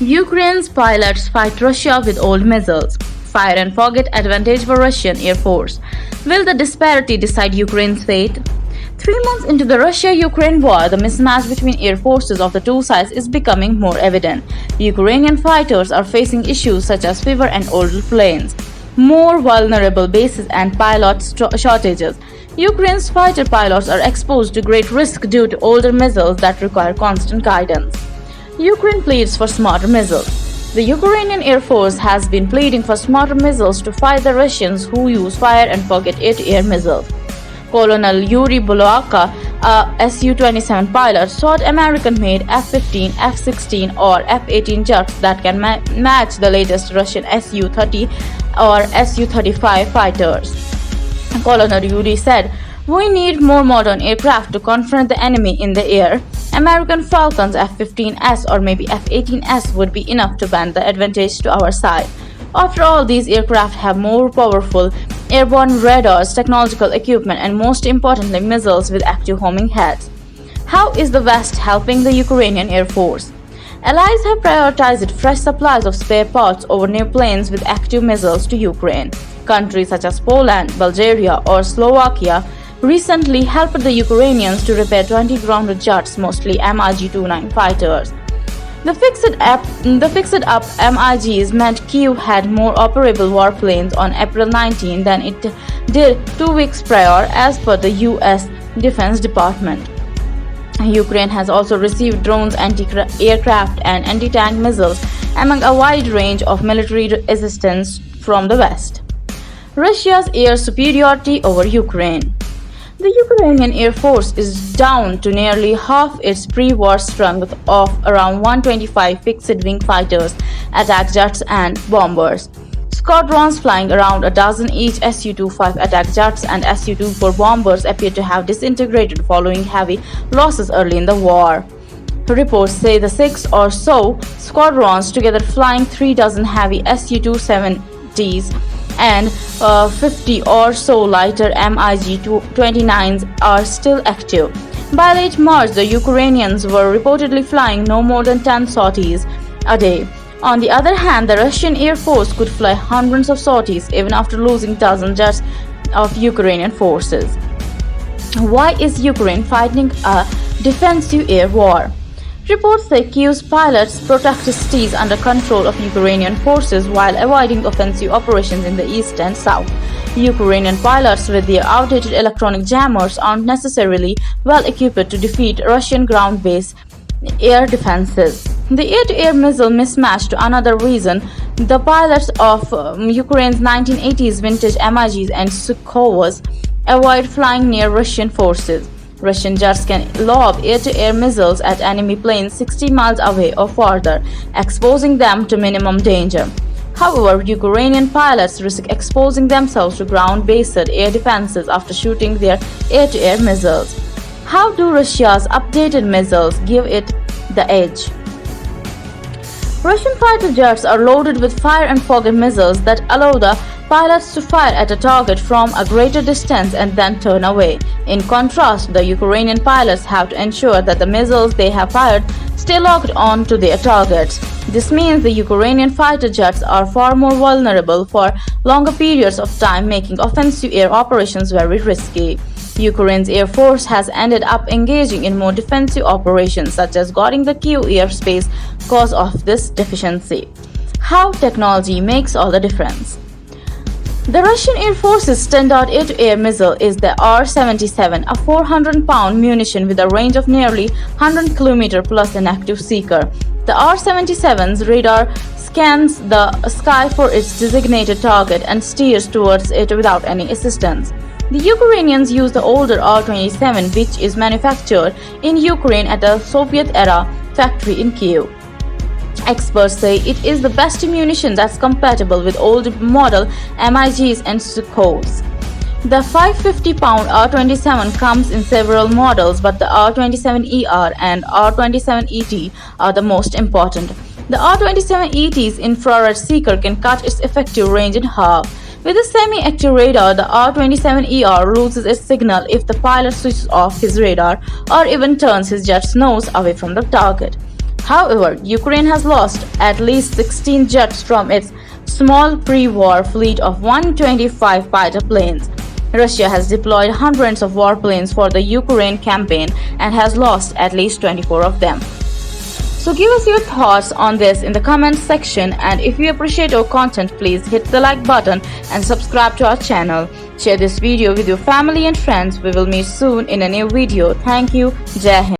Ukraine's pilots fight Russia with old missiles. Fire and forget advantage for Russian Air Force. Will the disparity decide Ukraine's fate? 3 months into the Russia-Ukraine war, the mismatch between air forces of the two sides is becoming more evident. Ukrainian fighters are facing issues such as fever and older planes, more vulnerable bases and pilot shortages. Ukraine's fighter pilots are exposed to great risk due to older missiles that require constant guidance. Ukraine pleads for smarter missiles. The Ukrainian Air Force has been pleading for smarter missiles to fight the Russians who use fire and forget air-to-air missiles. Colonel Yuri Boloaka, a Su-27 pilot, sought American-made F-15, F-16 or F-18 jets that can match the latest Russian Su-30 or Su-35 fighters. Colonel Yuri said, "We need more modern aircraft to confront the enemy in the air. American Falcons F-15S or maybe F-18S would be enough to bend the advantage to our side. After all, these aircraft have more powerful airborne radars, technological equipment, and most importantly, missiles with active homing heads." How is the West helping the Ukrainian Air Force? Allies have prioritized fresh supplies of spare parts over new planes with active missiles to Ukraine. Countries such as Poland, Bulgaria, or Slovakia recently helped the Ukrainians to repair 20 grounded jets, mostly MiG-29 fighters. The fixed-up MiGs meant Kyiv had more operable warplanes on April 19 than it did 2 weeks prior, as per the U.S. Defense Department. Ukraine has also received drones, anti-aircraft, and anti-tank missiles, among a wide range of military assistance from the West. Russia's air superiority over Ukraine. The Ukrainian Air Force is down to nearly half its pre-war strength of around 125 fixed-wing fighters, attack jets, and bombers. Squadrons flying around a dozen each Su-25 attack jets and Su-24 bombers appear to have disintegrated following heavy losses early in the war. Reports say the 6 or so squadrons, together flying 3 dozen heavy Su-270s and 50 or so lighter MiG-29s are still active. By late March, the Ukrainians were reportedly flying no more than 10 sorties a day. On the other hand, the Russian Air Force could fly hundreds of sorties even after losing dozens jets of Ukrainian forces. Why is Ukraine fighting a defensive air war? Reports say Kyiv's pilots protect cities under control of Ukrainian forces while avoiding offensive operations in the east and south. Ukrainian pilots with their outdated electronic jammers aren't necessarily well equipped to defeat Russian ground-based air defenses. The air-to-air missile mismatch to another reason. The pilots of Ukraine's 1980s vintage MiGs and Sukhovs avoid flying near Russian forces. Russian jets can lob air-to-air missiles at enemy planes 60 miles away or farther, exposing them to minimum danger. However, Ukrainian pilots risk exposing themselves to ground-based air defenses after shooting their air-to-air missiles. How do Russia's updated missiles give it the edge? Russian fighter jets are loaded with fire and forget missiles that allow the pilots to fire at a target from a greater distance and then turn away. In contrast, the Ukrainian pilots have to ensure that the missiles they have fired stay locked on to their targets. This means the Ukrainian fighter jets are far more vulnerable for longer periods of time, making offensive air operations very risky. Ukraine's Air Force has ended up engaging in more defensive operations, such as guarding the Kyiv airspace because of this deficiency. How technology makes all the difference. The Russian Air Force's standard air-to-air missile is the R-77, a 400-pound munition with a range of nearly 100 km plus an active seeker. The R-77's radar scans the sky for its designated target and steers towards it without any assistance. The Ukrainians use the older R-27, which is manufactured in Ukraine at a Soviet-era factory in Kyiv. Experts say it is the best munition that's compatible with old model MiGs and Sukhovs. The 550-pound R-27 comes in several models, but the R-27ER and R-27ET are the most important. The R-27ET's infrared seeker can cut its effective range in half. With a semi-active radar, the R-27ER loses its signal if the pilot switches off his radar or even turns his jet's nose away from the target. However, Ukraine has lost at least 16 jets from its small pre-war fleet of 125 fighter planes. Russia has deployed hundreds of warplanes for the Ukraine campaign and has lost at least 24 of them. So give us your thoughts on this in the comments section, and if you appreciate our content, please hit the like button and subscribe to our channel. Share this video with your family and friends. We will meet soon in a new video. Thank you. Jai Hind.